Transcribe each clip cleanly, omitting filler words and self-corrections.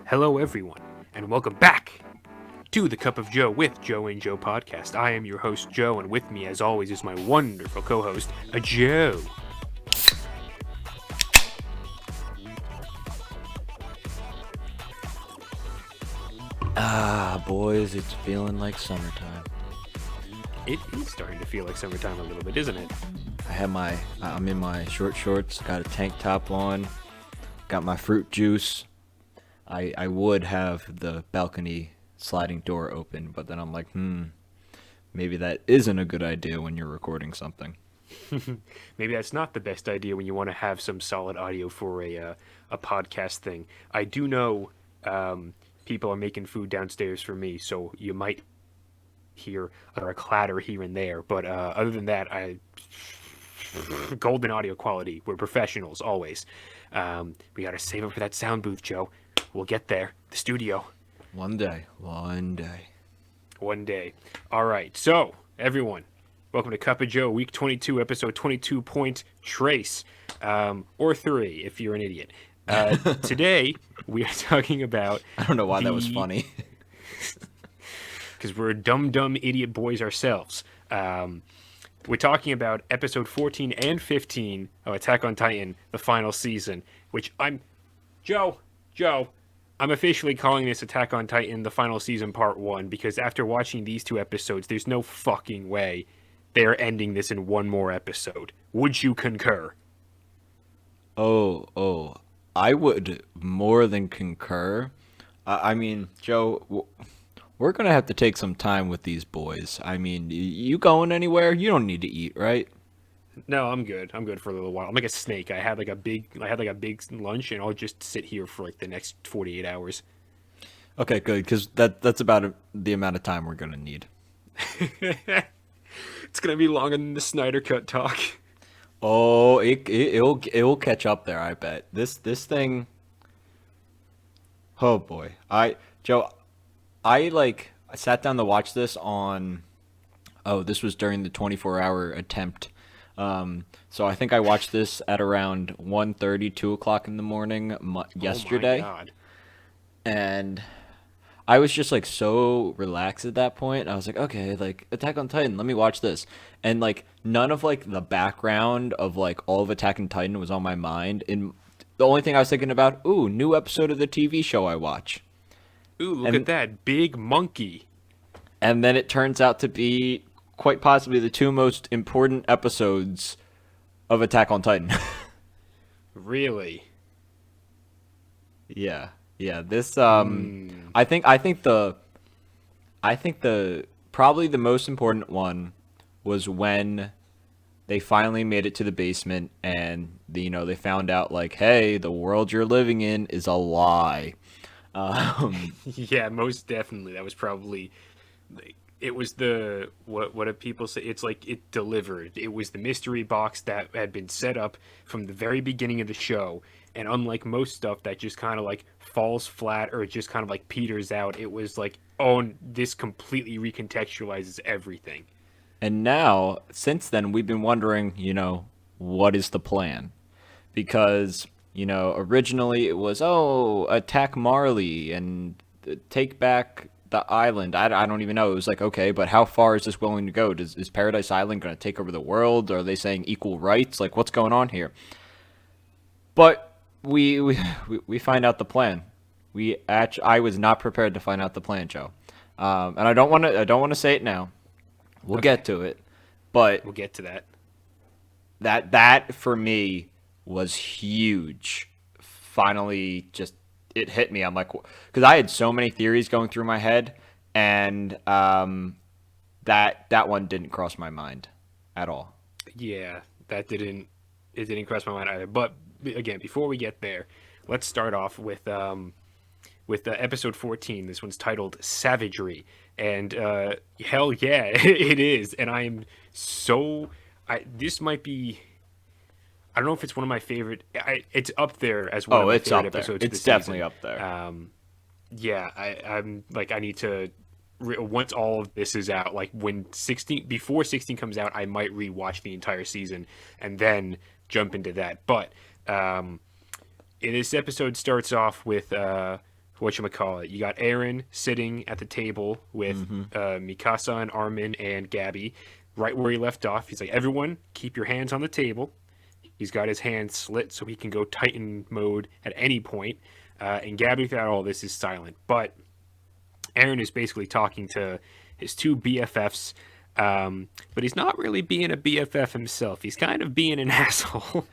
Hello, everyone, and welcome back to the Cup of Joe with Joe and Joe podcast. I am your host, Joe, and with me, as always, is my wonderful co-host, Joe. Boys, it's feeling like summertime. It is starting to feel like summertime a little bit, isn't it? I'm in my short shorts, got a tank top on, got my fruit juice. I would have the balcony sliding door open, but then I'm like, maybe that isn't a good idea when you're recording something. Maybe that's not the best idea when you want to have some solid audio for a podcast thing. I do know people are making food downstairs for me, so you might hear a clatter here and there. But other than that, golden audio quality. We're professionals always. We got to save it for that sound booth, Joe. We'll get there. The studio. One day. One day. All right. So, everyone, welcome to Cup of Joe, Week 22, Episode 22, Point Trace. Or 3, if you're an idiot. Today, we are talking about... I don't know why that was funny. Because we're dumb idiot boys ourselves. We're talking about Episode 14 and 15 of Attack on Titan, the final season, which Joe, I'm officially calling this Attack on Titan, the final season, part 1, because after watching these 2 episodes, there's no fucking way they're ending this in one more episode. Would you concur? Oh, I would more than concur. I mean, Joe, we're going to have to take some time with these boys. I mean, you going anywhere? You don't need to eat, right? No, I'm good. I'm good for a little while. I'm like a snake. I had like a big lunch, and I'll just sit here for like the next 48 hours. Okay, good, because that's about the amount of time we're going to need. It's going to be longer than the Snyder Cut talk. Oh, it'll catch up there, I bet. This thing. Oh boy, Joe, I sat down to watch this on. Oh, this was during the 24-hour attempt. So I think I watched this at around 1:30, 2 o'clock in the morning yesterday. Oh my God. And I was just like so relaxed at that point. I was like, okay, like Attack on Titan, let me watch this. And like none of like the background of like all of Attack on Titan was on my mind. And the only thing I was thinking about, new episode of the TV show I watch. Ooh, look at that big monkey. And then it turns out to be quite possibly the 2 most important episodes of Attack on Titan. Really? Yeah. This I think the probably the most important one was when they finally made it to the basement and they found out like, hey, the world you're living in is a lie. Yeah, most definitely. That was probably it was the what do people say? It's like it delivered. It was the mystery box that had been set up from the very beginning of the show. And unlike most stuff that just kind of like falls flat or it just kind of like peters out, it was like, oh, this completely recontextualizes everything. And now, since then, we've been wondering, what is the plan? Because, originally it was, attack Marley and take back the island. I don't even know. It was like, okay, but how far is this willing to go? Is Paradise Island going to take over the world? Are they saying equal rights? Like, what's going on here? But we find out the plan. I was not prepared to find out the plan, Joe. And I don't want to say it now. We'll get to it, but we'll get to that. That for me was huge. Finally, just it hit me. I'm like, because I had so many theories going through my head, and that one didn't cross my mind at all. Yeah, it didn't cross my mind either. But again, before we get there, let's start off with episode 14. This one's titled Savagery, and hell yeah, it is. And I'm so this might be. I don't know if it's one of my favorite. It's up there as one of my favorite episodes. It's definitely up there. Yeah, I'm like I need to once all of this is out, like before 16 comes out, I might rewatch the entire season and then jump into that. But this episode starts off with whatchamacallit, you got Aaron sitting at the table with Mm-hmm. Mikasa and Armin and Gabby, right where he left off. He's like, everyone, keep your hands on the table. He's got his hands slit so he can go Titan mode at any point. And Gabby, throughout all this, is silent. But Aaron is basically talking to his two BFFs, but he's not really being a BFF himself. He's kind of being an asshole.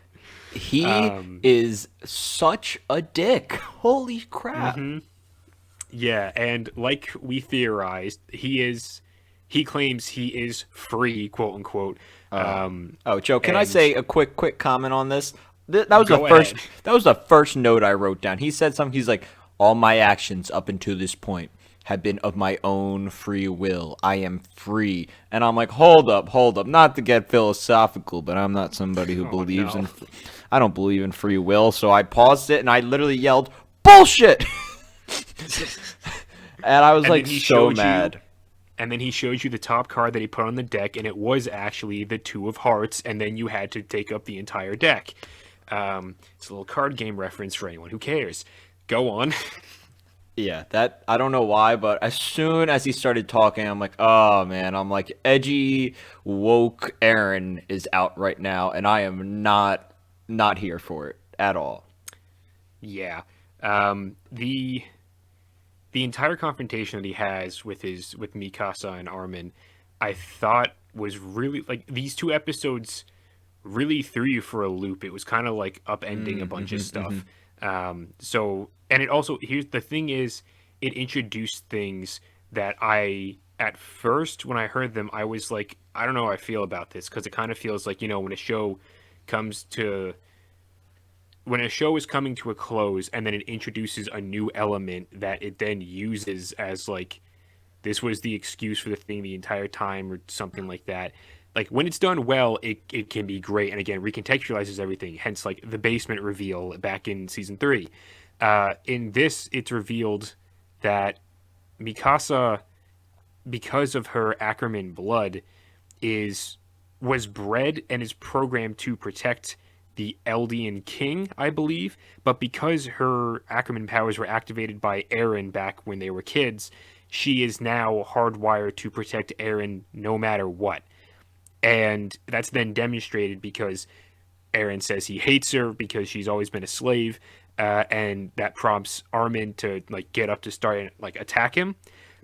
He is such a dick. Holy crap. Yeah, and like we theorized, he claims he is free, quote unquote. Oh, Joe, can I And say a quick comment on this? That was the go first ahead. that was the first note I wrote down. He said something. He's like, "All my actions up until this point have been of my own free will. I am free." And I'm like, "Hold up. Not to get philosophical, but I'm not somebody who Oh believes no. in I don't believe in free will." So I paused it and I literally yelled, "Bullshit!" And I was And like then he so showed mad. you and then he showed you the top card that he put on the deck, and it was actually the Two of Hearts, and then you had to take up the entire deck. It's a little card game reference for anyone who cares. Go on. Yeah, that I don't know why, but as soon as he started talking, I'm like, oh man, I'm like, edgy woke Aaron is out right now, and I am not here for it at all. Yeah. The entire confrontation that he has with Mikasa and Armin, I thought was really like these two episodes really threw you for a loop. It was kind of like upending a bunch of stuff. So and it also here's the thing is it introduced things that I at first when I heard them I was like I don't know how I feel about this because it kind of feels like when a show comes to when a show is coming to a close and then it introduces a new element that it then uses as like this was the excuse for the thing the entire time or something like that. Like when it's done well, it can be great and again recontextualizes everything. Hence like the basement reveal back in season 3. In this, it's revealed that Mikasa, because of her Ackerman blood, is was bred and is programmed to protect the Eldian king, I believe. But because her Ackerman powers were activated by Eren back when they were kids, she is now hardwired to protect Eren no matter what. And that's then demonstrated because Eren says he hates her because she's always been a slave, and that prompts Armin to like get up to start and like attack him.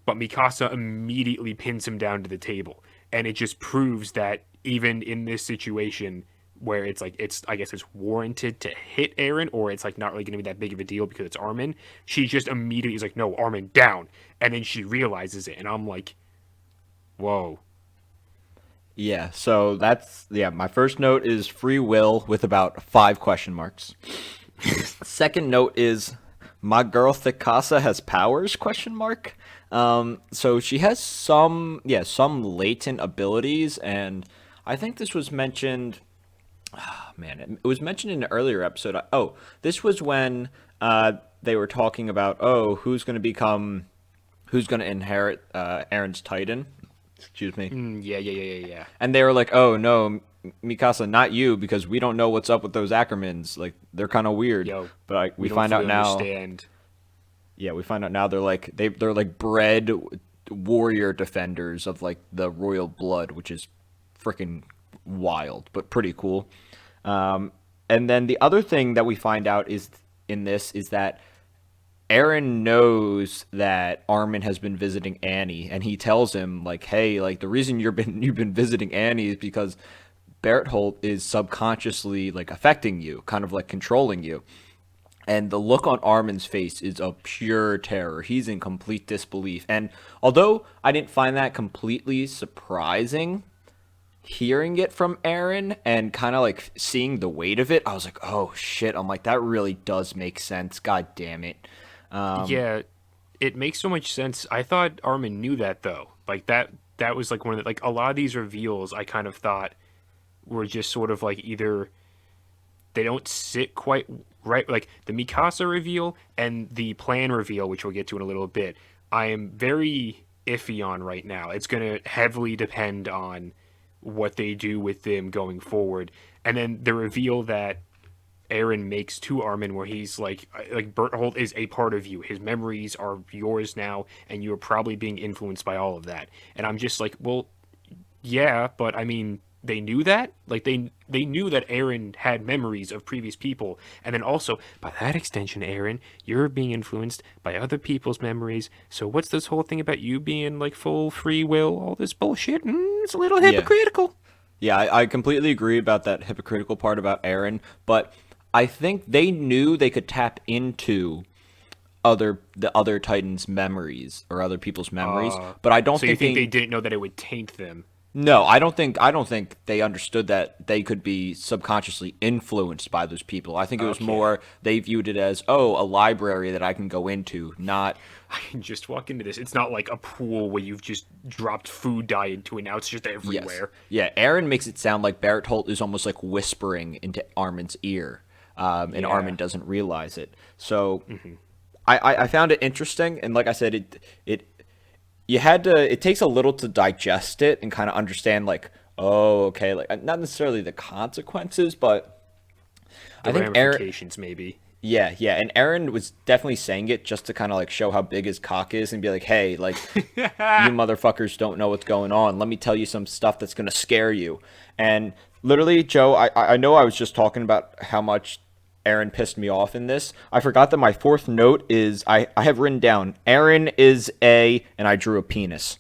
But Mikasa immediately pins him down to the table, and it just proves that even in this situation where it's like it's I guess it's warranted to hit Eren, or it's like not really going to be that big of a deal because it's Armin. She just immediately is like, "No, Armin, down," and then she realizes it, and I'm like, "Whoa." Yeah, so that's my first note is free will with about 5 question marks. Second note is my girl Thikasa has powers question mark. So she has some latent abilities, and I think this was mentioned. Man, it was mentioned in an earlier episode. Oh, this was when they were talking about who's going to inherit Aaron's Titan. Excuse me. Yeah. And they were like, "Oh no, Mikasa, not you, because we don't know what's up with those Ackermans. Like they're kind of weird." Yo, But we we don't find out fully now. understand. Yeah, we find out now they're like bred warrior defenders of like the royal blood, which is freaking wild, but pretty cool. And then the other thing that we find out is in this is that Aaron knows that Armin has been visiting Annie, and he tells him like, "Hey, like the reason you've been visiting Annie is because Berthold is subconsciously like affecting you, kind of like controlling you." And the look on Armin's face is of pure terror. He's in complete disbelief. And although I didn't find that completely surprising, hearing it from Aaron and kind of like seeing the weight of it, I was like, "Oh shit!" I'm like, that really does make sense. God damn it. Yeah, it makes so much sense. I thought Armin knew that though. Like that was like one of the like a lot of these reveals I kind of thought were just sort of like either they don't sit quite right like the Mikasa reveal and the plan reveal, which we'll get to in a little bit. I am very iffy on right now. It's going to heavily depend on what they do with them going forward. And then the reveal that Aaron makes to Armin, where he's like Berthold is a part of you. His memories are yours now, and you are probably being influenced by all of that. And I'm just like, well, yeah, but I mean, they knew that. Like they knew that Aaron had memories of previous people, and then also by that extension, Aaron, you're being influenced by other people's memories. So what's this whole thing about you being like full free will? All this bullshit. It's a little Yeah. hypocritical. Yeah, I completely agree about that hypocritical part about Aaron, but I think they knew they could tap into the other Titans' memories or other people's memories, but I don't So you think think they they. didn't know that it would taint them? No, I don't think they understood that they could be subconsciously influenced by those people. I think it was Okay. more they viewed it as, oh, a library that I can go into, not. I can just walk into this. It's not like a pool where you've just dropped food dye into it. Now it's just Yes. everywhere. Yeah, Aaron makes it sound like Barrett Holt is almost like whispering into Armin's ear, and Yeah. Armin doesn't realize it. So I found it interesting, and like I said, it you had to. It takes a little to digest it and kind of understand, like, oh, okay, like not necessarily the consequences, but The I think Aaron. ramifications, maybe. Yeah, yeah, and Aaron was definitely saying it just to kind of like show how big his cock is and be like, hey, like you motherfuckers don't know what's going on. Let me tell you some stuff that's gonna scare you. And literally, Joe, I know I was just talking about how much Aaron pissed me off in this. I forgot that my fourth note is I have written down Aaron is a and I drew a penis.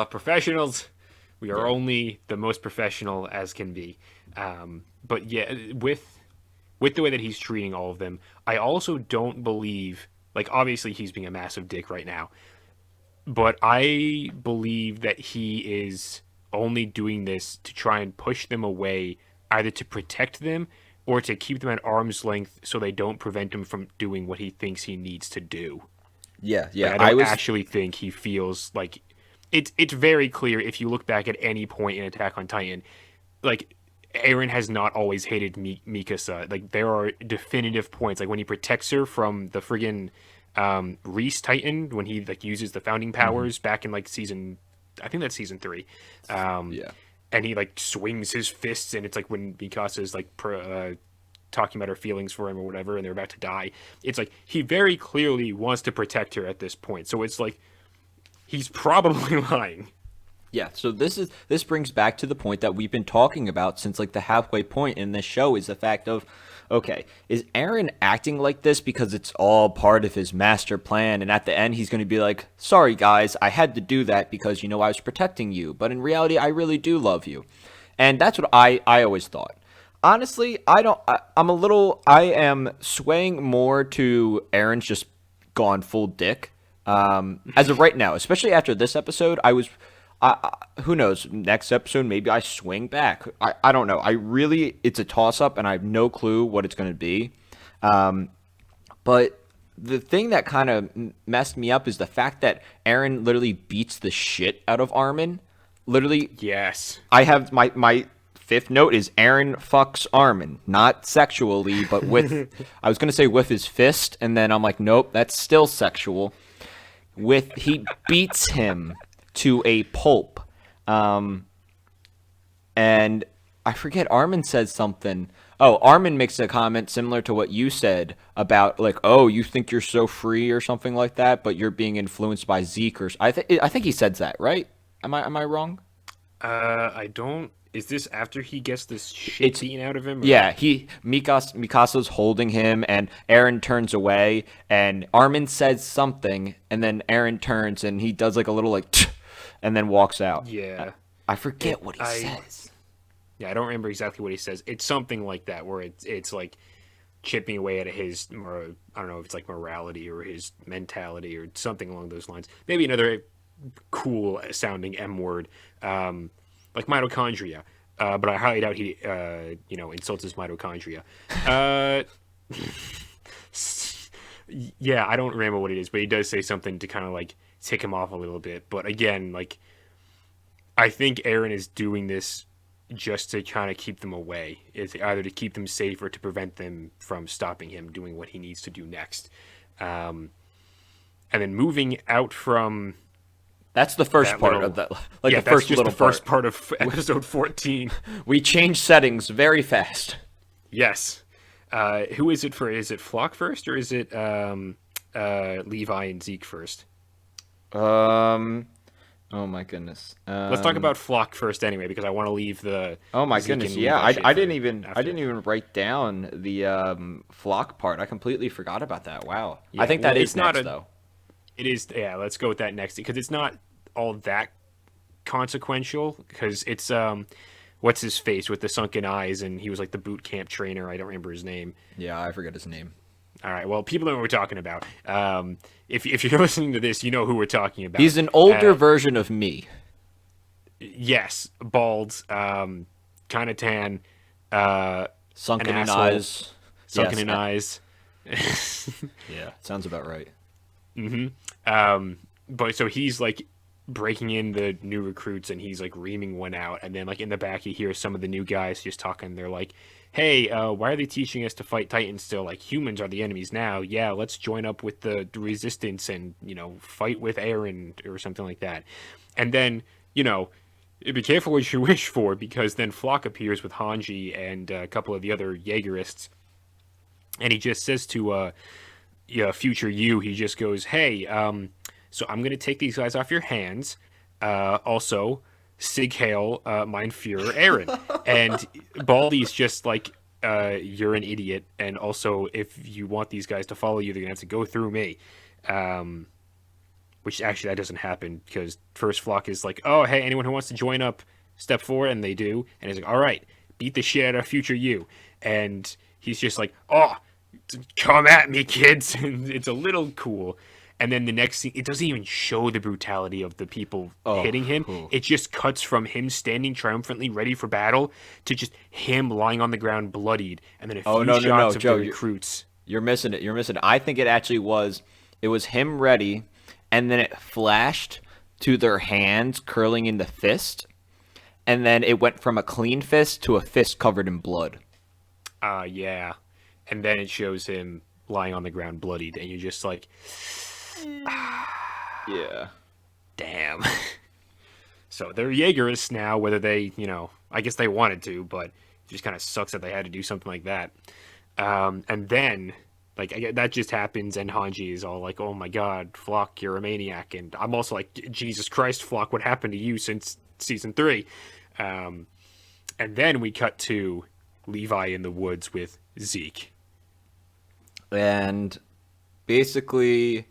Professionals, we are Yeah. only the most professional as can be. But yeah, with the way that he's treating all of them, I also don't believe. Like, obviously, he's being a massive dick right now, but I believe that he is only doing this to try and push them away, either to protect them or to keep them at arm's length so they don't prevent him from doing what he thinks he needs to do. Yeah, Like, yeah. I I don't was actually think he feels like it's very clear if you look back at any point in Attack on Titan, like Aaron has not always hated Mikasa. Like there are definitive points, like when he protects her from the friggin' Reese Titan, when he like uses the founding powers back in like season, I think that's season 3, um, yeah. and he like swings his fists, and it's like when Mikasa is like talking about her feelings for him or whatever, and they're about to die. It's like he very clearly wants to protect her at this point. So it's like he's probably lying. Yeah, so this brings back to the point that we've been talking about since like the halfway point in this show is the fact of, okay, is Aaron acting like this because it's all part of his master plan, and at the end he's going to be like, sorry guys, I had to do that because I was protecting you, but in reality I really do love you. And that's what I always thought. Honestly, I am swaying more to Aaron's just gone full dick. As of right now, especially after this episode, who knows? Next episode, maybe I swing back. I don't know. It's a toss up, and I have no clue what it's going to be. But the thing that kind of messed me up is the fact that Aaron literally beats the shit out of Armin. Literally, Yes. I have my fifth note is Aaron fucks Armin, not sexually, but with I was going to say with his fist, and then I'm like, nope, that's still sexual. He beats him to a pulp. And I forget, Armin says something. Oh, Armin makes a comment similar to what you said about like, oh, you think you're so free or something like that, but you're being influenced by Zeke or I think he said that, right? Am I wrong? I don't. Is this after he gets this shit It's beaten out of him? Or Yeah, Mikasa's holding him, and Aaron turns away, and Armin says something, and then Aaron turns, and he does like a little like, and then walks out. yeah, I forget what he I says. yeah, I don't remember exactly what he says. It's something like that, where it's like chipping away at his, I don't know if it's like morality or his mentality or something along those lines. Maybe another cool sounding M word, like mitochondria. But I highly doubt he, insults his mitochondria. Uh, yeah, I don't remember what it is, but he does say something to kind of like tick him off a little bit. But again, like I think Aaron is doing this just to kind of keep them away. It's either to keep them safe or to prevent them from stopping him doing what he needs to do next. And then moving out from That's the first that part little. of that, like Yeah, the that's first just little the first part. part of episode 14. We change settings very fast. Yes. Who is it for? Is it Flock first or is it Levi and Zeke first? Um. Oh my goodness. Let's talk about Flock first anyway, because I want to leave the Oh my Zeke goodness. and Yeah. Levi I, shit I for didn't even I after. didn't even write down the flock part. I completely forgot about that. Wow. I Yeah, think well, that is it's not next a. though. It is. Yeah, let's go with that next because it's not all that consequential because it's what's his face with the sunken eyes and he was like the boot camp trainer. I don't remember his name. Yeah, I forget his name. All right, well, people know what we're talking about. If you're listening to this, you know who we're talking about. He's an older version of me. Yes, bald, kind of tan, an Sunken in asshole, eyes. sunken Yes. in eyes. Yeah, sounds about right. But so he's like breaking in the new recruits and he's like reaming one out, and then like in the back you hear some of the new guys just talking. They're like, "Hey, why are they teaching us to fight Titans still? Like humans are the enemies now. Yeah, let's join up with the resistance and fight with Aaron or something like that." And then be careful what you wish for because then Flock appears with Hanji and a couple of the other Jaegerists, and he just says to future you, he just goes, "Hey, so I'm gonna take these guys off your hands. Also, Sig Heil, mein Führer, Aaron." And Baldy's just like, "You're an idiot, and also if you want these guys to follow you, they're gonna have to go through me." Which actually that doesn't happen because first Flock is like, "Oh, hey, anyone who wants to join up, step forward," and they do, and he's like, "All right, beat the shit out of future you," and he's just like, "Oh, come at me, kids." And it's a little cool. And then the next scene, it doesn't even show the brutality of the people Oh, hitting him. ooh. It just cuts from him standing triumphantly ready for battle to just him lying on the ground bloodied, and then a Oh few no, no, no, shots of Joe, the recruits. you're missing it. You're missing it. I think it actually was. It was him ready, and then it flashed to their hands curling into fist, and then it went from a clean fist to a fist covered in blood. Yeah. And then it shows him lying on the ground bloodied, and you're just like, Yeah. damn. So they're Jaegerists now, whether they, I guess they wanted to, but it just kind of sucks that they had to do something like that. And then, that just happens, and Hanji is all like, "Oh my god, Flock, you're a maniac." And I'm also like, "Jesus Christ, Flock, what happened to you since season 3? And then we cut to Levi in the woods with Zeke. And basically,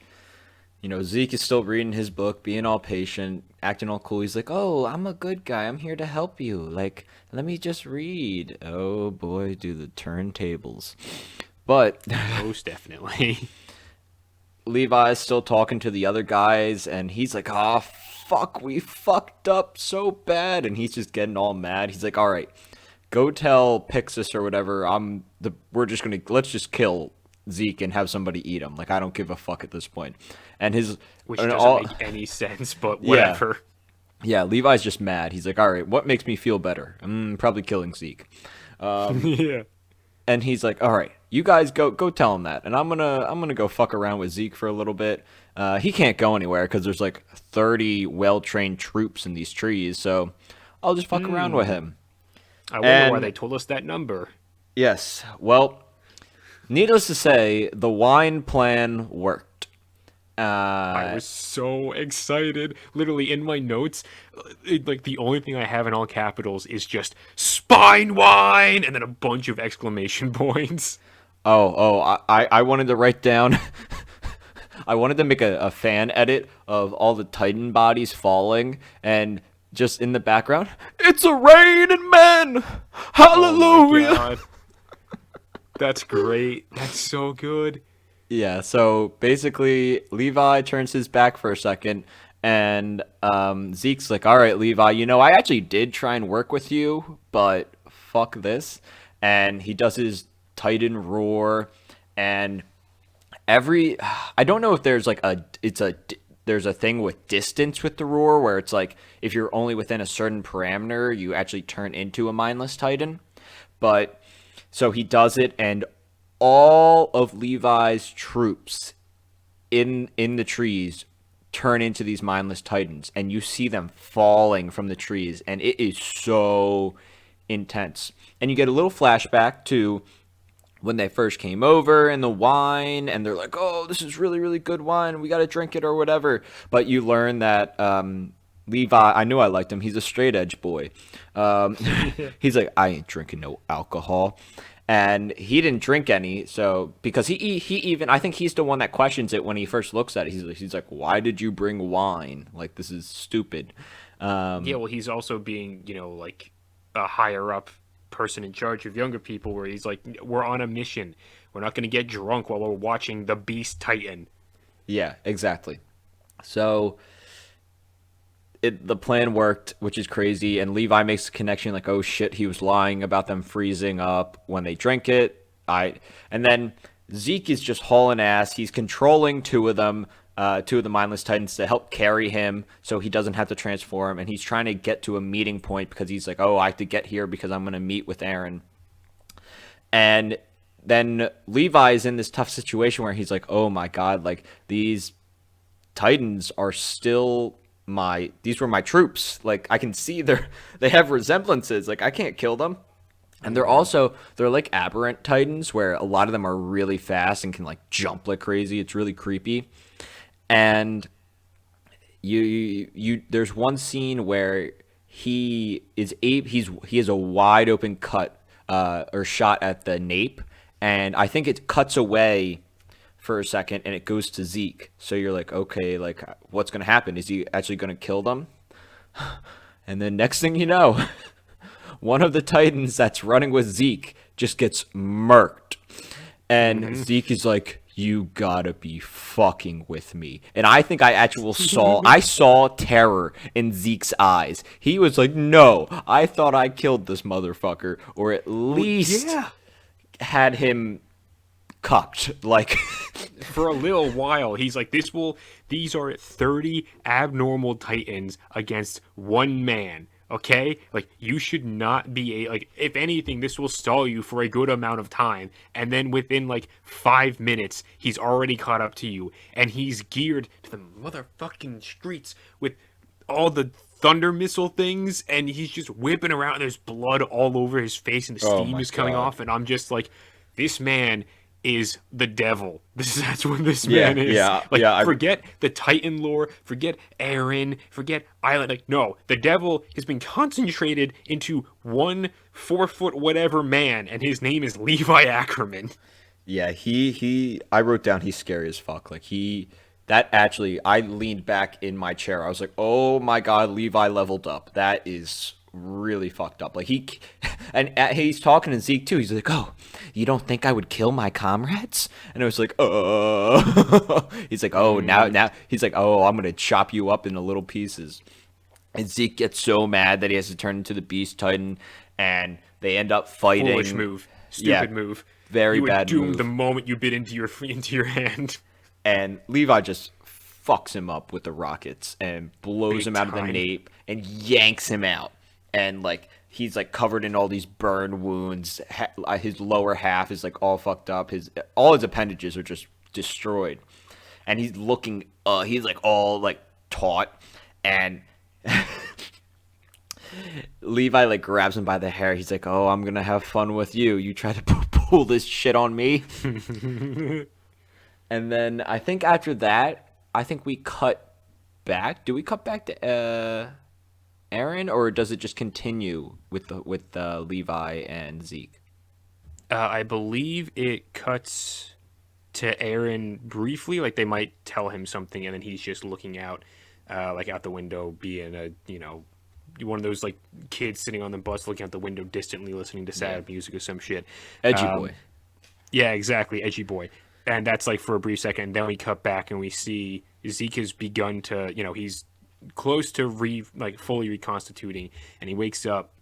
Zeke is still reading his book, being all patient, acting all cool. He's like, "Oh, I'm a good guy. I'm here to help you. Like, let me just read." Oh boy, do the turntables. But Most definitely. Levi's still talking to the other guys, and he's like, "Oh, fuck, we fucked up so bad." And he's just getting all mad. He's like, "All right, go tell Pixis or whatever. Let's just kill Zeke and have somebody eat him. Like, I don't give a fuck at this point." And Which and doesn't make any sense, but whatever. yeah, Levi's just mad. He's like, "All right, what makes me feel better? Probably killing Zeke." Yeah. And he's like, "All right, you guys go tell him that, and I'm gonna go fuck around with Zeke for a little bit. He can't go anywhere because there's like 30 well-trained troops in these trees, so I'll just fuck around with him." I wonder why And they told us that number. yes, well, needless to say, the wine plan worked. I was so excited. Literally in my notes, like the only thing I have in all capitals is just spine wine and then a bunch of exclamation points. I wanted to write down. I wanted to make a fan edit of all the Titan bodies falling, and just in the background, "It's a raining men! Hallelujah!" Oh my god. That's great. That's so good. Yeah, so basically, Levi turns his back for a second, and Zeke's like, "All right, Levi, I actually did try and work with you, but fuck this." And he does his Titan roar, and I don't know if there's like there's a thing with distance with the roar where it's like if you're only within a certain parameter, you actually turn into a mindless Titan. But so he does it, and all of Levi's troops in the trees turn into these mindless titans, and you see them falling from the trees, and it is so intense. And you get a little flashback to when they first came over and the wine, and they're like, oh, this is really, really good wine, we got to drink it or whatever. But you learn that Levi, I knew I liked him, he's a straight edge boy. He's like, I ain't drinking no alcohol. And he didn't drink any, so because he even, I think he's the one that questions it when he first looks at it. He's like, why did you bring wine? Like, this is stupid. Yeah, well, he's also being, like a higher up person in charge of younger people, where he's like, we're on a mission. We're not going to get drunk while we're watching the Beast Titan. Yeah, exactly. So the plan worked, which is crazy. And Levi makes the connection like, oh shit, he was lying about them freezing up when they drink it. And then Zeke is just hauling ass. He's controlling two of them, two of the mindless titans, to help carry him so he doesn't have to transform. And he's trying to get to a meeting point because he's like, oh, I have to get here because I'm going to meet with Aaron. And then Levi is in this tough situation where he's like, oh my God, like these titans are still these were my troops. Like, I can see they have resemblances. Like, I can't kill them. And they're like aberrant titans, where a lot of them are really fast and can like jump like crazy. It's really creepy. And there's one scene where he has a wide open cut or shot at the nape, and I think it cuts away for a second and it goes to Zeke. So you're like, okay, like what's gonna happen? Is he actually gonna kill them? And then next thing you know, one of the titans that's running with Zeke just gets murked. And Zeke is like, you gotta be fucking with me. And I think I saw terror in Zeke's eyes. He was like, no, I thought I killed this motherfucker, or at least had him cucked. Like, for a little while, he's like, these are 30 abnormal titans against one man. Okay? Like, you should not be like, if anything, this will stall you for a good amount of time. And then within like 5 minutes, he's already caught up to you. And he's geared to the motherfucking streets with all the thunder missile things. And he's just whipping around. And there's blood all over his face and the steam is coming off. And I'm just like, this man is the devil. That's what this man is. Forget the Titan lore, forget Aaron, forget Island. Like, no, the devil has been concentrated into one 4-foot whatever man, and his name is Levi Ackerman. Yeah, I wrote down he's scary as fuck. Like, I leaned back in my chair. I was like, oh my God, Levi leveled up. That is really fucked up. Like, he's talking to Zeke too. He's like, oh, you don't think I would kill my comrades? And I was like, he's like, oh, now he's like, oh, I'm gonna chop you up into little pieces. And Zeke gets so mad that he has to turn into the Beast Titan, and they end up fighting. Foolish move. Stupid move. Very bad move. You would doom the moment you bit into your hand. And Levi just fucks him up with the rockets and blows him out of the nape and yanks him out. And like, he's like covered in all these burn wounds. His lower half is like all fucked up. All his appendages are just destroyed. And he's looking, he's like all like taut. And Levi like grabs him by the hair. He's like, oh, I'm gonna have fun with you. You try to pull this shit on me. And then I think after that, we cut back. Do we cut back to Aaron, or does it just continue with Levi and Zeke? I believe it cuts to Aaron briefly. Like, they might tell him something, and then he's just looking out, like out the window, being one of those like kids sitting on the bus looking out the window distantly, listening to sad music or some shit. Edgy boy. Yeah, exactly, edgy boy. And that's like for a brief second. And then we cut back and we see Zeke has begun to, he's close to fully reconstituting, and he wakes up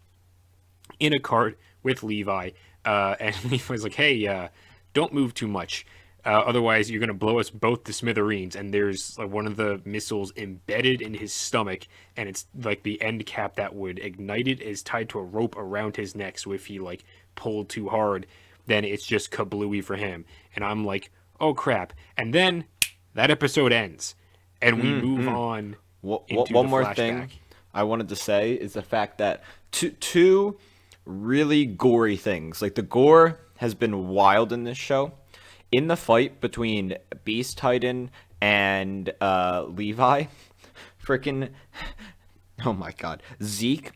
in a cart with Levi, and Levi's like, hey, don't move too much, otherwise you're gonna blow us both to smithereens. And there's like one of the missiles embedded in his stomach, and it's like the end cap that would ignite it is tied to a rope around his neck, so if he like pulled too hard, then it's just kablooey for him. And I'm like, oh crap. And then that episode ends. and we move on into the One more thing flashback. I wanted to say is the fact that two really gory things. Like the gore has been wild in this show. In the fight between Beast Titan and Levi, freaking oh my god, Zeke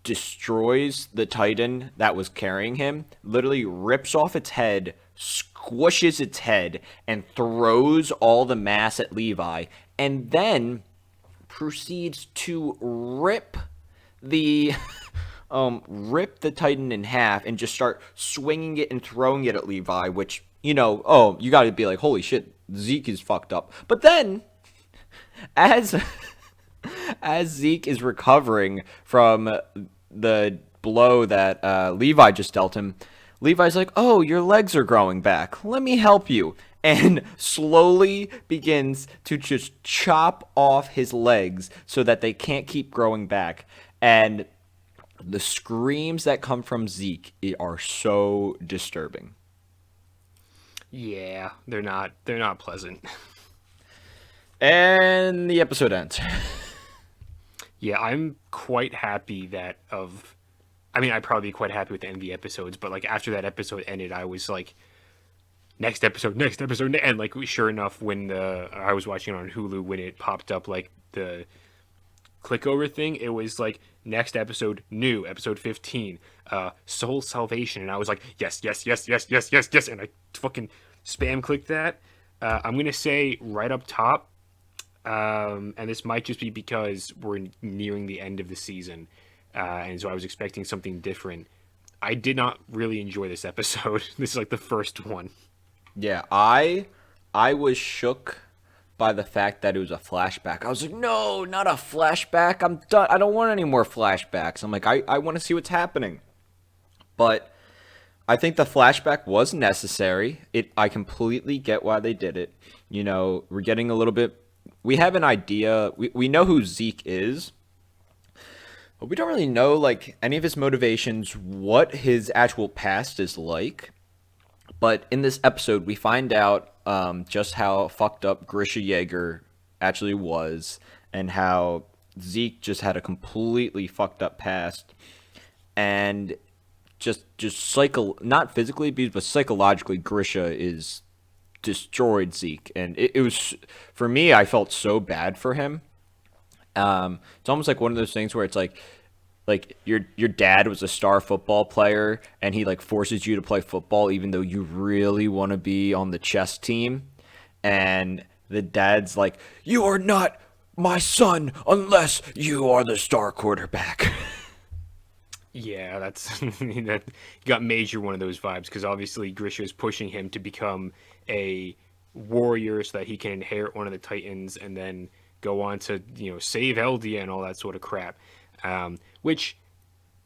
destroys the Titan that was carrying him, literally rips off its head, squishes its head, and throws all the mass at Levi, and then proceeds to the rip the Titan in half and just start swinging it and throwing it at Levi, which, you got to be like, holy shit, Zeke is fucked up. But then, as as Zeke is recovering from the blow that Levi just dealt him, Levi's like, oh, your legs are growing back. Let me help you. And slowly begins to just chop off his legs so that they can't keep growing back. And the screams that come from Zeke are so disturbing. Yeah, they're not pleasant. And the episode ends. Yeah, I'm quite happy I'd probably be quite happy with the end of the episodes, but like after that episode ended, I was like, next episode, and like sure enough, when I was watching it on Hulu, when it popped up like the click over thing, it was like next episode, new episode 15, soul salvation, and I was like, yes, yes, yes, yes, yes, yes, yes, and I fucking spam clicked that. I'm gonna say right up top, and this might just be because we're nearing the end of the season, and so I was expecting something different. I did not really enjoy this episode. This is like the first one. Yeah, I was shook by the fact that it was a flashback. I was like, no, not a flashback. I'm done. I don't want any more flashbacks. I'm like, I want to see what's happening. But I think the flashback was necessary. I completely get why they did it. We're getting a little bit. We have an idea. We know who Zeke is, but we don't really know like any of his motivations, what his actual past is like. But in this episode, we find out just how fucked up Grisha Yeager actually was, and how Zeke just had a completely fucked up past, and just not physically abused, but psychologically, Grisha is destroyed Zeke, and it was, for me, I felt so bad for him. It's almost like one of those things where it's like your dad was a star football player and he like forces you to play football even though you really want to be on the chess team, and the dad's like, you are not my son unless you are the star quarterback. Yeah, that's that got major one of those vibes, because obviously Grisha is pushing him to become a warrior so that he can inherit one of the Titans and then go on to save Eldia and all that sort of crap. Which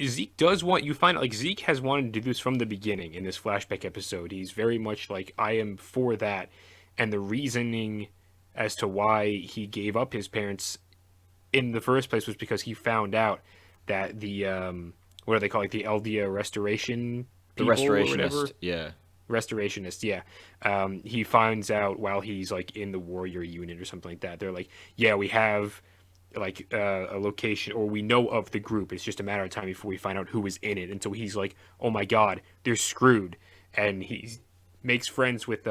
Zeke does want. You find out like Zeke has wanted to do this from the beginning in this flashback episode. He's very much like, I am for that, and the reasoning as to why he gave up his parents in the first place was because he found out that the what do they call it, the Eldia restoration The people or whatever? restorationist, yeah. Restorationist, yeah. He finds out while he's like in the warrior unit or something like that. They're like, yeah, we have like a location, or we know of the group. It's just a matter of time before we find out who is in it. And so he's like, oh my god, they're screwed. And he makes friends with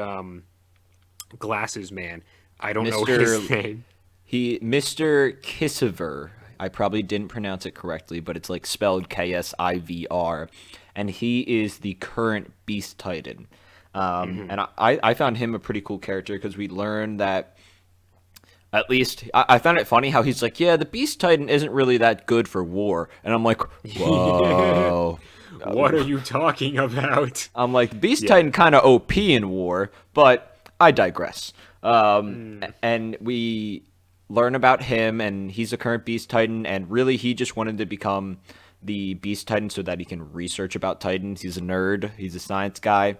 Glasses Man. I don't know his name. Mr. Kissiver. I probably didn't pronounce it correctly, but it's like spelled Ksivr, and he is the current Beast Titan. And I found him a pretty cool character because we learned that, at least I found it funny how he's like, yeah, the Beast Titan isn't really that good for war, and I'm like, whoa. What are you talking about? I'm like, Beast Titan kind of OP in war, but I digress. And we learn about him, and he's a current Beast Titan, and really he just wanted to become the Beast Titan so that he can research about Titans. He's a nerd, he's a science guy,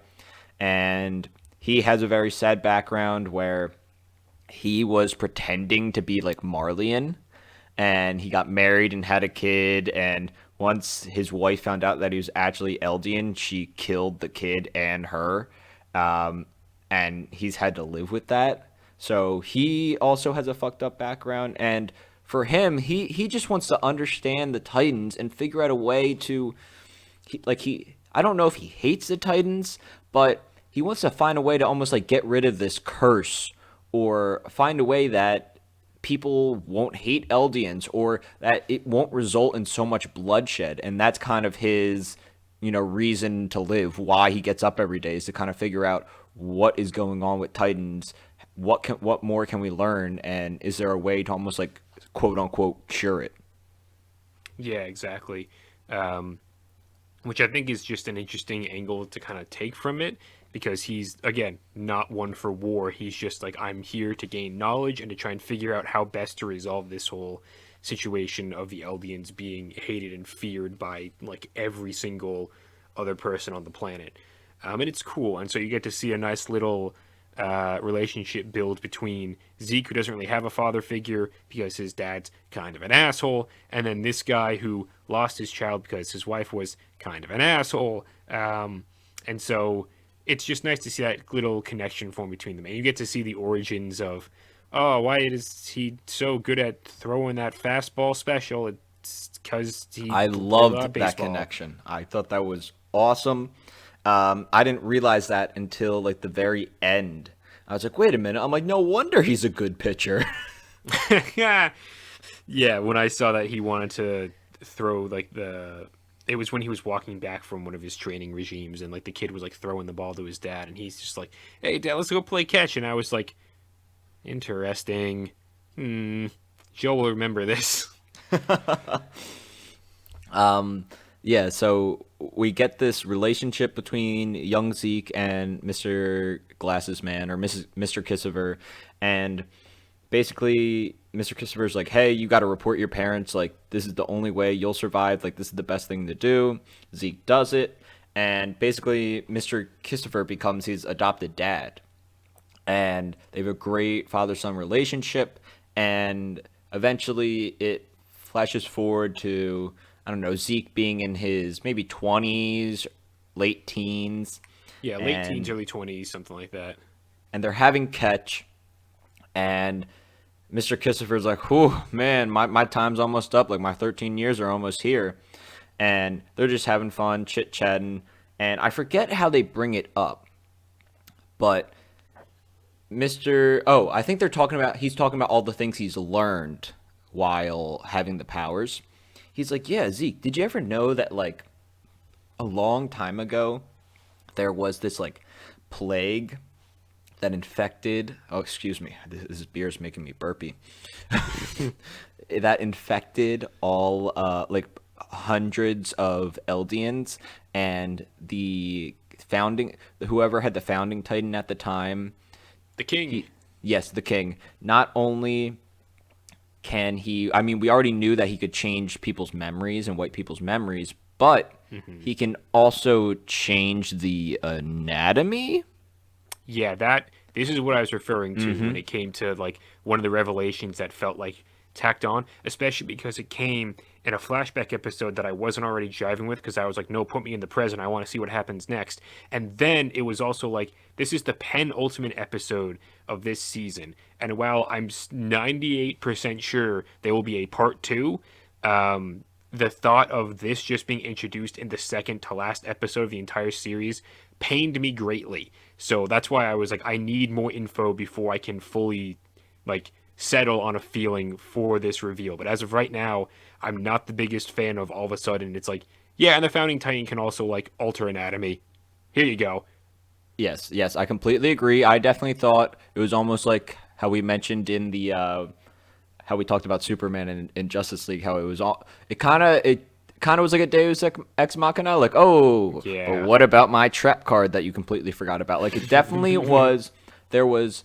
and he has a very sad background where he was pretending to be like Marleyan, and he got married and had a kid, and once his wife found out that he was actually Eldian, she killed the kid and her, and he's had to live with that. So he also has a fucked up background, and for him, he just wants to understand the Titans and figure out a way to I don't know if he hates the Titans, but he wants to find a way to almost like get rid of this curse or find a way that people won't hate Eldians or that it won't result in so much bloodshed. And that's kind of his, reason to live, why he gets up every day is to kind of figure out what is going on with Titans, what more can we learn, and is there a way to almost like quote unquote cure it? Yeah, exactly. Um, which I think is just an interesting angle to kind of take from it because he's, again, not one for war. He's just like, I'm here to gain knowledge and to try and figure out how best to resolve this whole situation of the Eldians being hated and feared by like every single other person on the planet. And it's cool. And so you get to see a nice little relationship build between Zeke, who doesn't really have a father figure because his dad's kind of an asshole, and then this guy who lost his child because his wife was kind of an asshole. And so it's just nice to see that little connection form between them. And you get to see the origins of, oh, why is he so good at throwing that fastball special? It's because he I played a lot of loved that baseball. connection. I thought that was awesome. I didn't realize that until like the very end. I was like, wait a minute. I'm like, no wonder he's a good pitcher. Yeah, yeah. When I saw that he wanted to throw like it was when he was walking back from one of his training regimes, and like the kid was like throwing the ball to his dad, and he's just like, "Hey, Dad, let's go play catch." And I was like, "Interesting. Joe will remember this." Yeah, so we get this relationship between young Zeke and Mr. Glasses Man or Mr. Kissiver, and basically Mr. Kissiver's like, "Hey, you got to report your parents. Like, this is the only way you'll survive. Like, this is the best thing to do." Zeke does it, and basically Mr. Kissiver becomes his adopted dad, and they have a great father-son relationship, and eventually it flashes forward to, I don't know, Zeke being in his maybe 20s, late teens, Yeah, late teens, and early 20s, something like that. they're having catch, and Mr. Kissifer's like, "Whew, man, my time's almost up. Like my 13 years are almost here," and they're just having fun, chit chatting, and I forget how they bring it up, but I think he's talking about all the things he's learned while having the powers. He's like, "Yeah, Zeke, did you ever know that like a long time ago there was this like plague that infected, oh, excuse me, this beer's making me burpy, that infected all like hundreds of Eldians, and whoever had the founding titan at the time, The king. yes, the king, not only can he, I mean, we already knew that he could change people's memories and wipe people's memories, but he can also change the anatomy. Yeah, this is what I was referring to when it came to like one of the revelations that felt like tacked on, especially because it came in a flashback episode that I wasn't already jiving with because I was like, no, put me in the present. I want to see what happens next. And then it was also like, this is the penultimate episode of this season. And while I'm 98% sure there will be a part two, the thought of this just being introduced in the second to last episode of the entire series pained me greatly. So that's why I was like, I need more info before I can fully like settle on a feeling for this reveal. But as of right now, I'm not the biggest fan of all of a sudden it's like, yeah, and the founding titan can also like alter anatomy. Here you go. Yes, yes, I completely agree. I definitely thought it was almost like how we mentioned in the how we talked about Superman in Justice League, how it kind of was like a Deus Ex Machina, like, oh, but Yeah. what about my trap card that you completely forgot about? Like, it definitely was. There was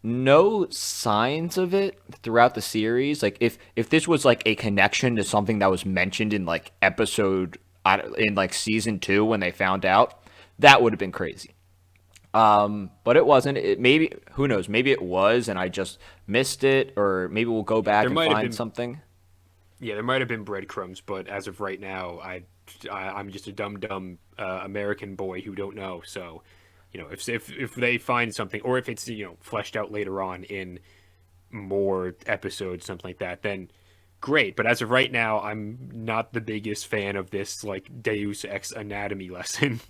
no signs of it throughout the series. Like, if this was like a connection to something that was mentioned in like in like season 2 when they found out, that would have been crazy. But it wasn't. It maybe, who knows? Maybe it was, and I just missed it, or maybe we'll go back There and might have find been something. Yeah, there might have been breadcrumbs, but as of right now, I'm just a dumb American boy who don't know. So if they find something, or if it's fleshed out later on in more episodes, something like that, then great. But as of right now, I'm not the biggest fan of this like Deus Ex anatomy lesson.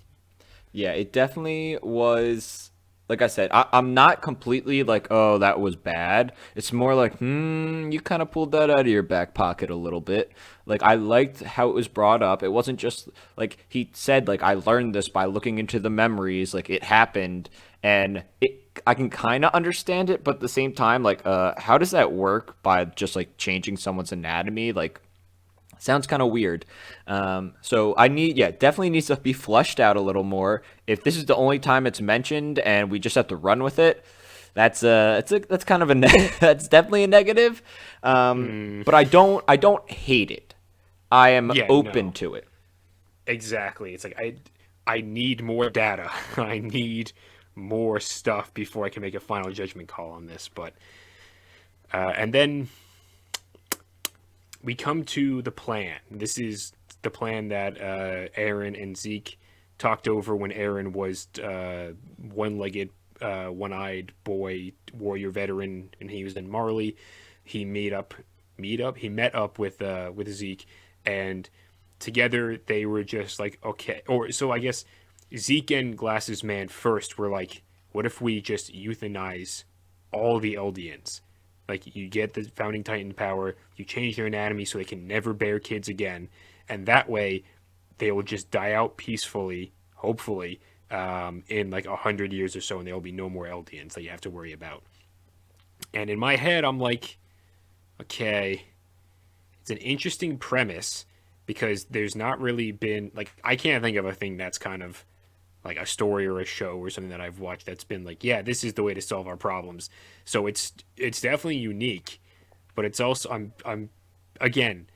Yeah, it definitely was. Like I said, I'm not completely like, oh, that was bad. It's more like, you kind of pulled that out of your back pocket a little bit. Like, I liked how it was brought up. It wasn't just like he said, like, I learned this by looking into the memories. Like, it happened, and I can kind of understand it, but at the same time, like, how does that work by just like changing someone's anatomy? Like, sounds kind of weird. So yeah, definitely needs to be fleshed out a little more. If this is the only time it's mentioned and we just have to run with it, that's kind of that's definitely a negative. Mm, But I don't hate it. I am yeah, open no, to it. exactly. It's like I need more data. I need more stuff before I can make a final judgment call on this. But and then we come to the plan. This is the plan that Aaron and Zeke talked over when Aaron was one-legged, one-eyed boy warrior veteran, and he was in Marley. He he met up with Zeke, and together they were just like, okay, or so I guess Zeke and Glasses Man first were like, what if we just euthanize all the Eldians? Like, you get the founding Titan power, you change their anatomy so they can never bear kids again, and that way they will just die out peacefully, hopefully, in like 100 years or so, and there will be no more Eldians that you have to worry about. And in my head, I'm like, okay, it's an interesting premise because there's not really been like I can't think of a thing that's kind of like a story or a show or something that I've watched that's been like, yeah, this is the way to solve our problems. So it's definitely unique, but it's also I'm again,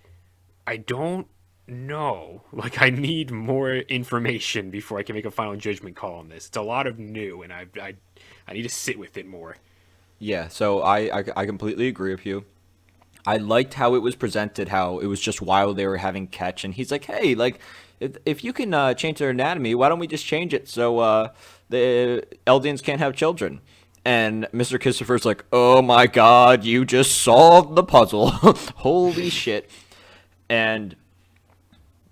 I don't know. Like, I need more information before I can make a final judgment call on this. It's a lot of new, and I need to sit with it more. Yeah, so I completely agree with you. I liked how it was presented, how it was just while they were having catch, and he's like, "Hey, like, if you can change their anatomy, why don't we just change it so the Eldians can't have children?" And Mr. Christopher's like, "Oh my God, you just solved the puzzle! Holy shit!" And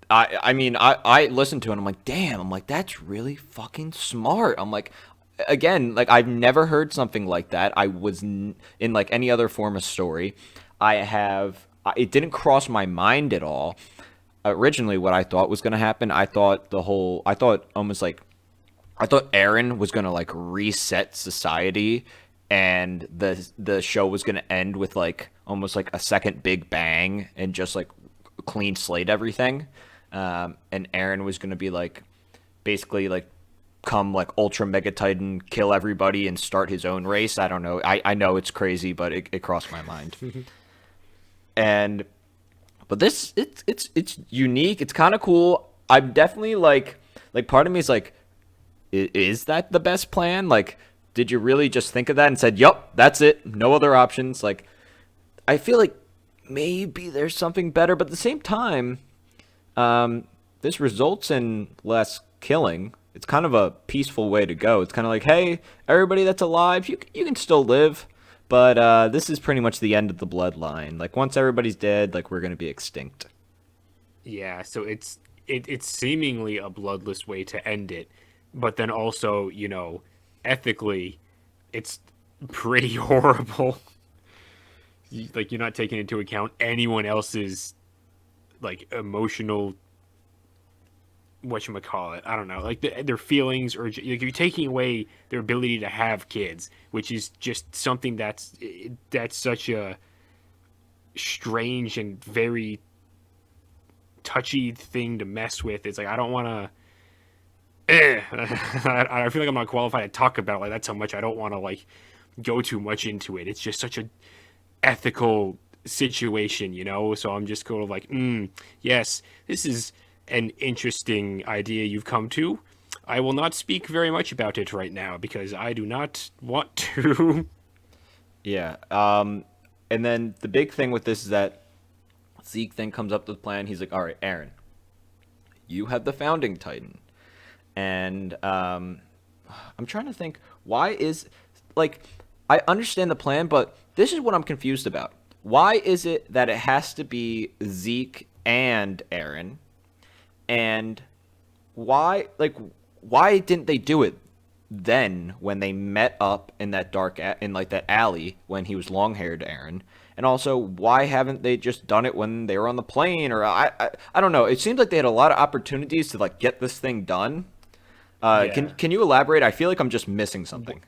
I listened to it and I'm like, damn, I'm like, that's really fucking smart. I'm like, again, like I've never heard something like that. In like any other form of story. It didn't cross my mind at all. Originally, what I thought was going to happen, I thought Aaron was going to like reset society and the show was going to end with like almost like a second Big Bang and just like clean slate everything. And Aaron was going to be like basically like come like ultra mega titan, kill everybody and start his own race. I don't know. I know it's crazy, but it crossed my mind. And but this it's unique. It's kind of cool. I'm definitely like part of me is like, is that the best plan? Like, did you really just think of that and said, "Yup, that's it. No other options." Like, I feel like maybe there's something better, but at the same time, this results in less killing. It's kind of a peaceful way to go. It's kind of like, hey, everybody that's alive, you can still live, but this is pretty much the end of the bloodline. Like once everybody's dead, like we're gonna be extinct. Yeah, so it's seemingly a bloodless way to end it, but then also, ethically, it's pretty horrible. Like, you're not taking into account anyone else's like emotional, whatchamacallit, I don't know, like their feelings, or like you're taking away their ability to have kids, which is just something that's such a strange and very touchy thing to mess with. It's like I don't want to. I feel like I'm not qualified to talk about it. Like that's how much I don't want to like go too much into it. It's just such a ethical situation. So I'm just kind of like, yes, this is an interesting idea you've come to. I will not speak very much about it right now because I do not want to. Yeah. And then the big thing with this is that Zeke then comes up with a plan. He's like, all right, Aaron, you have the founding Titan. And I'm trying to think. Why is like I understand the plan, but this is what I'm confused about. Why is it that it has to be Zeke and Aaron? And why didn't they do it then when they met up in that in like that alley when he was long-haired Aaron? And also, why haven't they just done it when they were on the plane? Or I don't know. It seems like they had a lot of opportunities to like get this thing done. Yeah. Can you elaborate? I feel like I'm just missing something.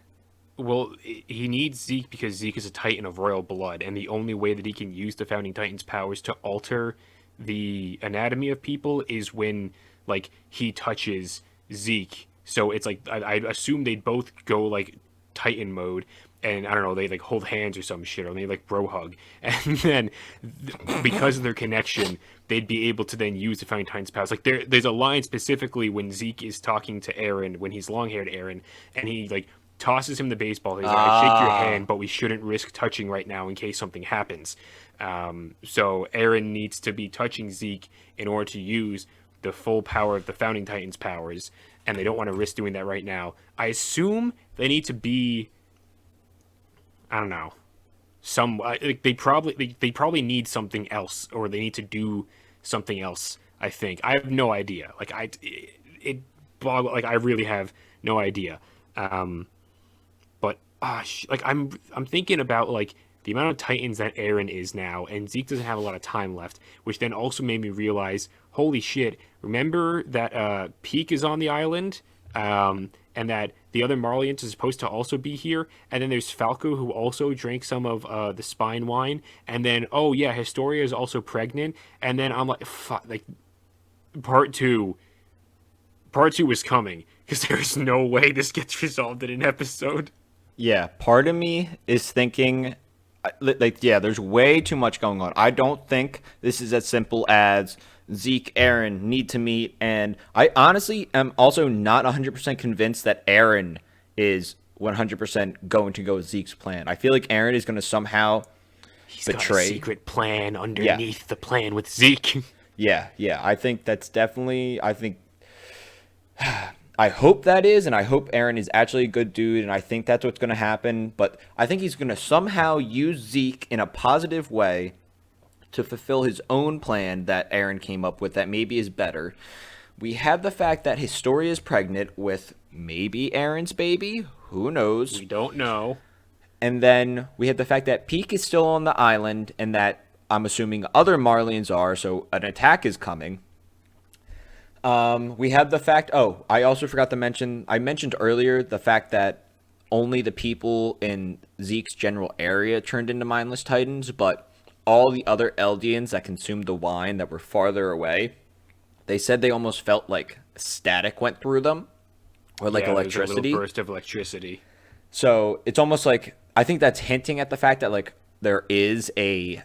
Well, he needs Zeke because Zeke is a Titan of royal blood, and the only way that he can use the Founding Titan's powers to alter the anatomy of people is when, like, he touches Zeke. So it's like I assume they'd both go like Titan mode, and I don't know, they like hold hands or some shit, or they like bro hug, and then because of their connection, they'd be able to then use the Founding Titan's powers. Like there's a line specifically when Zeke is talking to Aaron when he's long haired Aaron, and he like tosses him the baseball. He's like, "I shake your Ah, hand, but we shouldn't risk touching right now in case something happens." So Aaron needs to be touching Zeke in order to use the full power of the Founding Titans' powers, and they don't want to risk doing that right now. I assume they need to be, I don't know, like they probably need something else, or they need to do something else. I think I have no idea. Like it like I really have no idea. Um, but like I'm thinking about like the amount of Titans that Aaron is now, and Zeke doesn't have a lot of time left, which then also made me realize, holy shit! Remember that Peak is on the island, and that the other Marlians is supposed to also be here, and then there's Falco who also drank some of the spine wine, and then oh yeah, Historia is also pregnant, and then I'm like, fuck, like part two. Part two is coming because there's no way this gets resolved in an episode. yeah. Part of me is thinking, like, yeah, there's way too much going on. I don't think this is as simple as Zeke, Aaron need to meet, and I honestly am also not 100% convinced that Aaron is 100% going to go with Zeke's plan. I feel like Aaron is going to somehow He's got a betray. secret plan Yeah, underneath the plan with Zeke. yeah. I think that's definitely. I hope that is, and I hope Aaron is actually a good dude, and I think that's what's going to happen. But I think he's going to somehow use Zeke in a positive way to fulfill his own plan that Aaron came up with that maybe is better. We have the fact that Historia is pregnant with maybe Aaron's baby. Who knows? We don't know. And then we have the fact that Peak is still on the island and that I'm assuming other Marlians are, so an attack is coming. We have the fact. Oh, I also forgot to mention. I mentioned earlier the fact that only the people in Zeke's general area turned into mindless titans, but all the other Eldians that consumed the wine that were farther away, they said they almost felt like static went through them, or like Yeah, there's a little electricity. burst of electricity. So it's almost like I think that's hinting at the fact that like there is there's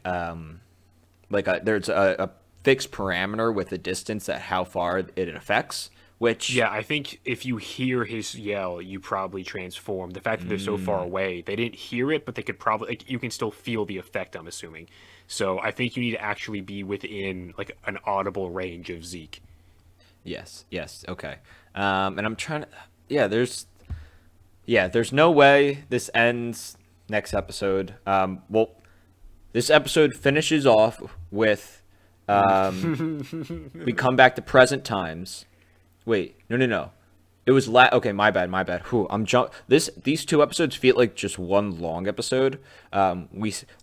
a fixed parameter with the distance at how far it affects, which Yeah, I think if you hear his yell, you probably transform. The fact that they're so far away, they didn't hear it, but they could probably like you can still feel the effect, I'm assuming. So I think you need to actually be within like an audible range of Zeke. yes, okay. And I'm trying to there's no way this ends next episode. Well, this episode finishes off with we come back to present times. Wait, no. It was okay, my bad. Whew, these two episodes feel like just one long episode.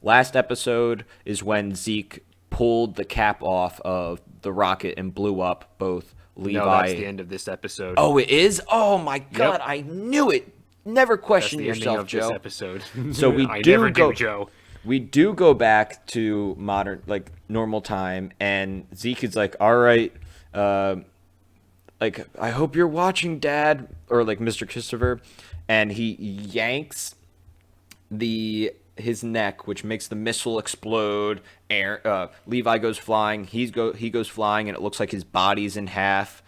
Last episode is when Zeke pulled the cap off of the rocket and blew up both No, that's the Levi. end of this episode. Oh, it is? Oh my Yep, god, I knew it. Never that's question the ending yourself, of this Joe. episode. So we I do never go do, Joe. we do go back to modern like normal time and Zeke is like, "All right, uh like I hope you're watching, Dad," or like Mr. Christopher, and he yanks his neck, which makes the missile explode. Levi goes flying. He goes flying, and it looks like his body's in half.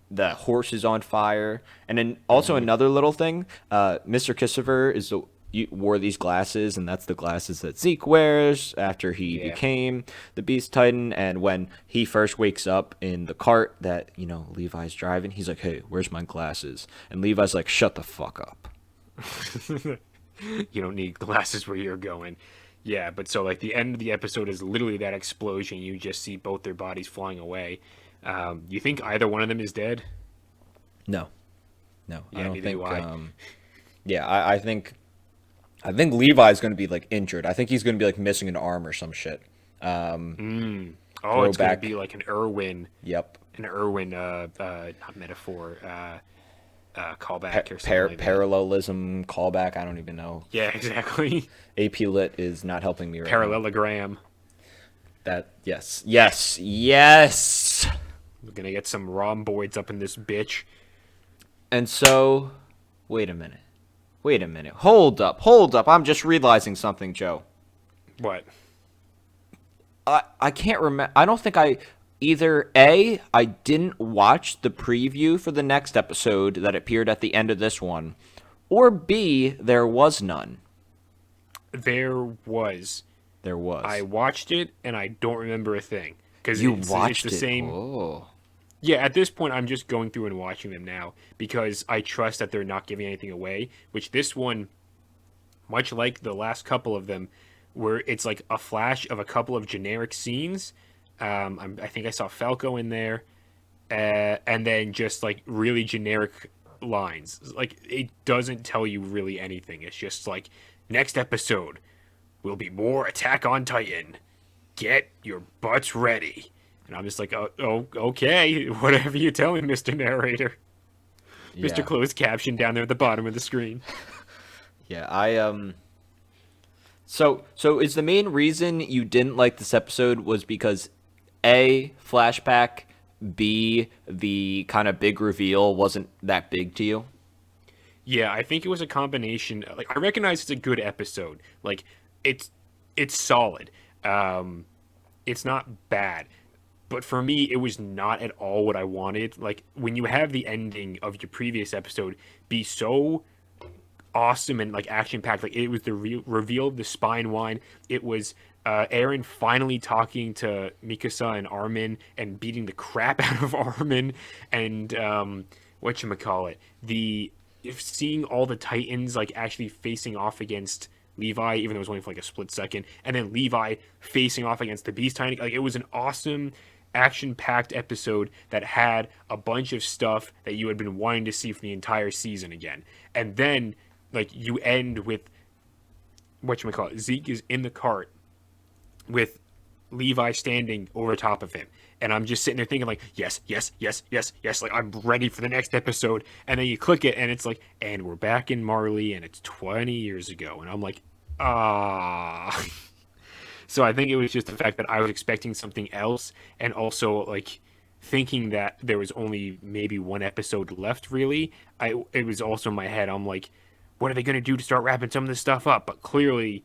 The horse is on fire, and then also another little thing. Mr. Christopher is wore these glasses, and that's the glasses that Zeke wears after he Yeah. became the Beast Titan. And when he first wakes up in the cart that, Levi's driving, he's like, "Hey, where's my glasses?" And Levi's like, "Shut the fuck up." You don't need glasses where you're going. Yeah, but so like the end of the episode is literally that explosion. You just see both their bodies flying away. You think either one of them is dead? No, no, I Yeah, don't neither think. do I. Yeah, I think Levi's going to be like injured. I think he's going to be like missing an arm or some shit. Oh, it's gonna be Throwback. like Yep. an Irwin, not metaphor, callback or something like that. Parallelism callback. I don't even know. Yeah, exactly. AP Lit is not helping me right now. Parallelogram. That yes, yes, yes. We're gonna get some rhomboids up in this bitch. And so, wait a minute. Wait a minute. Hold up. Hold up. I'm just realizing something, Joe. What? I can't remember. I don't think either A, I didn't watch the preview for the next episode that appeared at the end of this one, or B, there was none. There was. There was. I watched it and I don't remember a thing because You it's watched the it. same. Oh. Yeah, at this point, I'm just going through and watching them now because I trust that they're not giving anything away. Which this one, much like the last couple of them, where it's like a flash of a couple of generic scenes. I think I saw Falco in there, and then just like really generic lines. Like it doesn't tell you really anything. It's just like next episode will be more Attack on Titan. Get your butts ready. And I'm just like, okay, whatever you tell me, Mr. Narrator. Mr. Yeah. Closed Caption down there at the bottom of the screen. Yeah, So is the main reason you didn't like this episode was because A, flashback, B, the kind of big reveal wasn't that big to you? Yeah, I think it was a combination. Like, I recognize it's a good episode. Like, it's solid. It's not bad. But for me, it was not at all what I wanted. Like, when you have the ending of your previous episode be so awesome and like action packed. Like it was the reveal of the spine wine. It was Aaron finally talking to Mikasa and Armin and beating the crap out of Armin and whatchamacallit. The seeing all the Titans like actually facing off against Levi, even though it was only for like a split second, and then Levi facing off against the Beast Titan. Like it was an awesome action-packed episode that had a bunch of stuff that you had been wanting to see for the entire season again. And then like you end with whatchamacallit, Zeke is in the cart with Levi standing over top of him. And I'm just sitting there thinking like, yes, yes, yes, yes, yes, like I'm ready for the next episode. And then you click it and it's like, and we're back in Marley and it's 20 years ago. And I'm like, ah. So I think it was just the fact that I was expecting something else and also like thinking that there was only maybe one episode left really. It was also in my head. I'm like, what are they going to do to start wrapping some of this stuff up? But clearly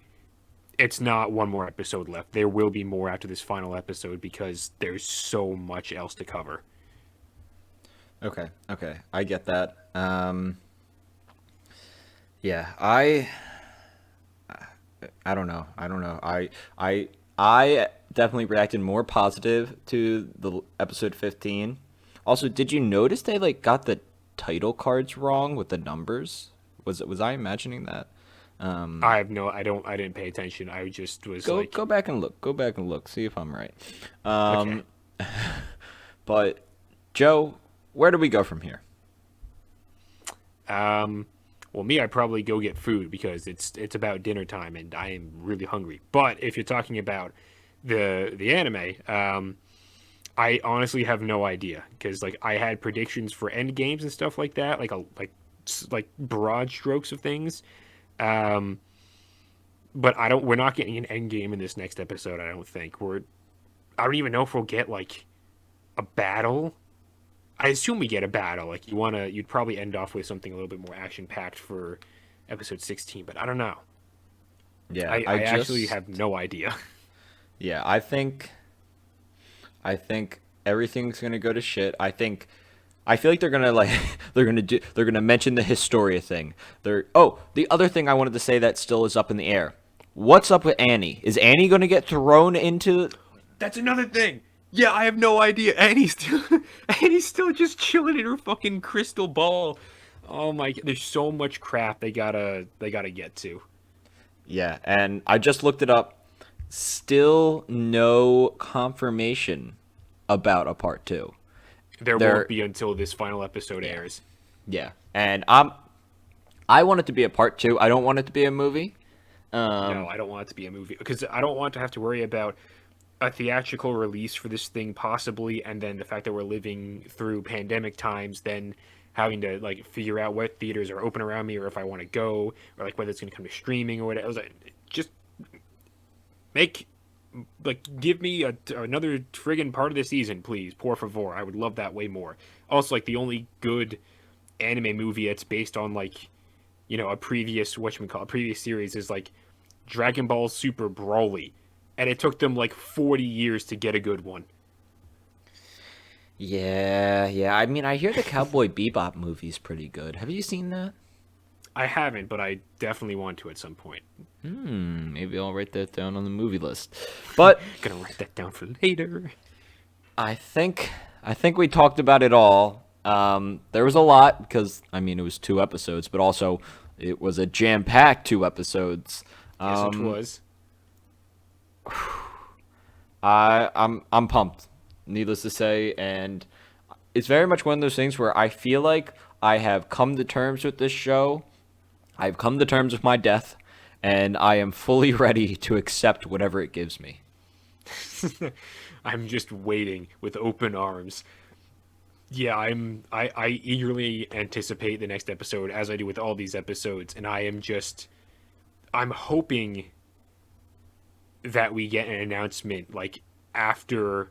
it's not one more episode left. There will be more after this final episode because there's so much else to cover. Okay, I get that. Yeah, I don't know. I definitely reacted more positive to the episode 15. Also, did you notice they like got the title cards wrong with the numbers? Was I imagining that? I didn't pay attention. I just was Go like, go back and look. Go back and look. See if I'm right. okay. But Joe, where do we go from here? Well, me, I'd probably go get food because it's about dinner time and I am really hungry. But if you're talking about the anime, I honestly have no idea because like I had predictions for end games and stuff like that, like broad strokes of things. Um, but I don't. We're not getting an end game in this next episode. I don't think I don't even know if we'll get like a battle. I assume we get a battle. Like you'd probably end off with something a little bit more action packed for episode 16. But I don't know. Yeah, I actually have no idea. Yeah, I think everything's gonna go to shit. I think I feel like they're gonna like they're gonna mention the Historia thing. The other thing I wanted to say that still is up in the air. What's up with Annie? Is Annie gonna get thrown into? That's another thing. Yeah, I have no idea. Annie's still, Annie's still just chilling in her fucking crystal ball. Oh my! There's so much crap they gotta get to. Yeah, and I just looked it up. Still no confirmation about a part two. There won't There, be until this final episode yeah, airs. yeah, and I want it to be a part two. I don't want it to be a movie. No, Um, I don't want it to be a movie because I don't want to have to worry about a theatrical release for this thing possibly, and then the fact that we're living through pandemic times, then having to like figure out what theaters are open around me or if I want to go or like whether it's going to come to streaming or whatever. I was like, just make like give me another friggin' part of the season, please, por favor. I would love that way more. Also, like the only good anime movie that's based on like a previous a previous series is like Dragon Ball Super Broly, and it took them like 40 years to get a good one. yeah, yeah. I mean, I hear the Cowboy Bebop movie's pretty good. Have you seen that? I haven't, but I definitely want to at some point. Maybe I'll write that down on the movie list. But Gonna write that down for later. I think we talked about it all. There was a lot because I mean it was 2 episodes, but also it was a jam-packed 2 episodes. Yes, it Um, was. I'm pumped, needless to say, and it's very much one of those things where I feel like I have come to terms with this show. I've come to terms with my death, and I am fully ready to accept whatever it gives me. I'm just waiting with open arms. Yeah, I eagerly anticipate the next episode as I do with all these episodes, and I'm hoping that we get an announcement like after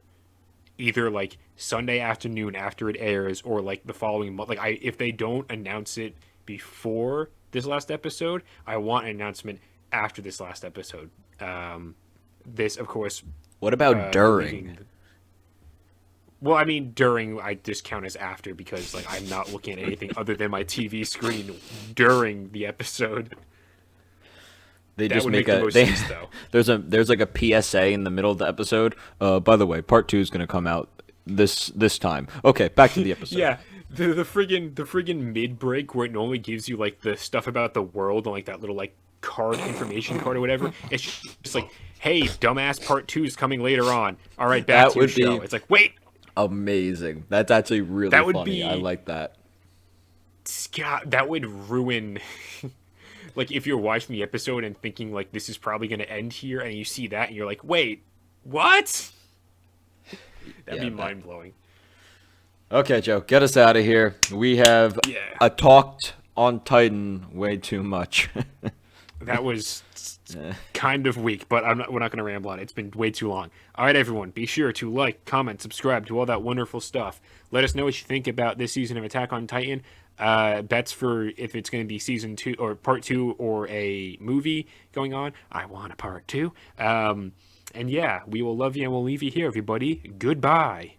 either like Sunday afternoon after it airs or like the following month. Like if they don't announce it before this last episode, I want an announcement after this last episode. This of course What about during? leaving. Well, I mean, during I discount as after because like I'm not looking at anything other than my TV screen during the episode. They That just would make make the a most they sense, though. there's like a PSA in the middle of the episode. By the way, part two is gonna come out this time. Okay, back to the episode. Yeah, the friggin' mid break where it normally gives you like the stuff about the world and like that little like card information card or whatever. It's just like, hey, dumbass, part two is coming later on. All right, back That to your would be show. It's like, wait, amazing. That's actually really that would funny. I be like that. Scott. That would ruin. Like if you're watching the episode and thinking like this is probably going to end here, and you see that and you're like, wait, what? That'd Yeah, be that. mind blowing. Okay, Joe, get us out of here. We have Yeah, talked on Titan way too much. that was kind of weak, but we're not going to ramble on it. It's been way too long. All right, everyone, be sure to like, comment, subscribe to all that wonderful stuff. Let us know what you think about this season of Attack on Titan. Bets for if it's going to be season 2 or part 2 or a movie going on. I want a part 2. And yeah, we will love you and we'll leave you here, everybody. Goodbye.